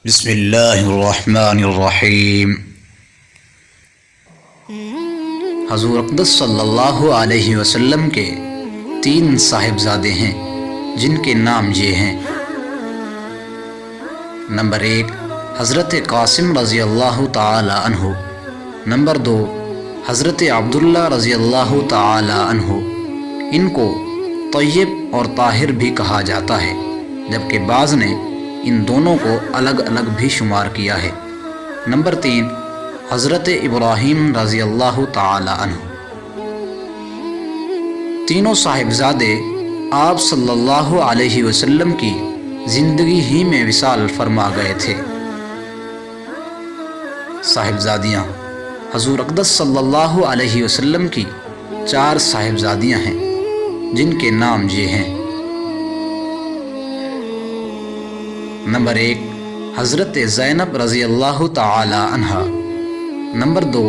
بسم اللہ الرحمن الرحیم۔ حضور اقدس صلی اللہ علیہ وسلم کے 3 صاحبزادے ہیں جن کے نام یہ ہیں۔ نمبر 1 حضرت قاسم رضی اللہ تعالی عنہ، نمبر 2 حضرت عبداللہ رضی اللہ تعالی عنہ۔ ان کو طیب اور طاہر بھی کہا جاتا ہے، جبکہ بعض نے ان دونوں کو الگ الگ بھی شمار کیا ہے۔ نمبر 3 حضرت ابراہیم رضی اللہ تعالی عنہ۔ تینوں صاحبزادے آپ صلی اللہ علیہ وسلم کی زندگی ہی میں وصال فرما گئے تھے۔ صاحبزادیاں حضور اقدس صلی اللہ علیہ وسلم کی 4 صاحبزادیاں ہیں جن کے نام یہ ہیں۔ نمبر 1 حضرت زینب رضی اللہ تعالی عنہ، نمبر 2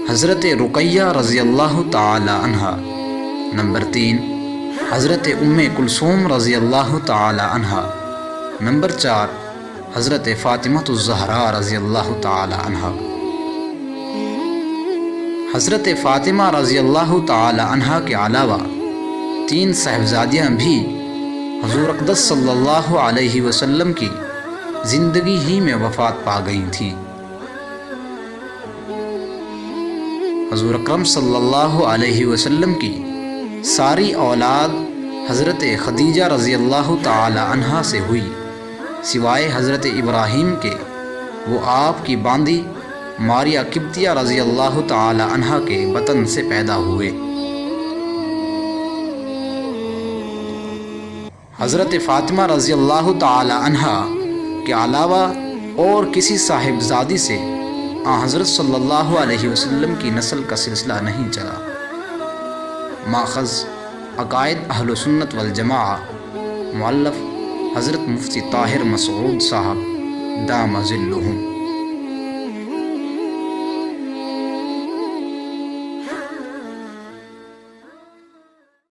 حضرت رقیہ رضی اللہ تعالی عنہ، نمبر 3 حضرت ام کلثوم رضی اللہ تعالی عنہ، نمبر 4 حضرت فاطمہ الزہراء رضی اللہ تعالی عنہ۔ حضرت فاطمہ رضی اللہ تعالی عنہ کے علاوہ 3 صاحبزادیاں بھی حضور اقدس صلی اللہ علیہ وسلم کی زندگی ہی میں وفات پا گئی تھیں۔ حضور اکرم صلی اللہ علیہ وسلم کی ساری اولاد حضرت خدیجہ رضی اللہ تعالی عنہا سے ہوئی، سوائے حضرت ابراہیم کے، وہ آپ کی باندی ماریہ قبطیہ رضی اللہ تعالی عنہا کے بطن سے پیدا ہوئے۔ حضرت فاطمہ رضی اللہ تعالی عنہا کے علاوہ اور کسی صاحبزادی سے حضرت صلی اللہ علیہ وسلم کی نسل کا سلسلہ نہیں چلا۔ ماخذ عقائد اہل سنت والجماعہ، مؤلف حضرت مفتی طاہر مسعود صاحب دام ظلہم۔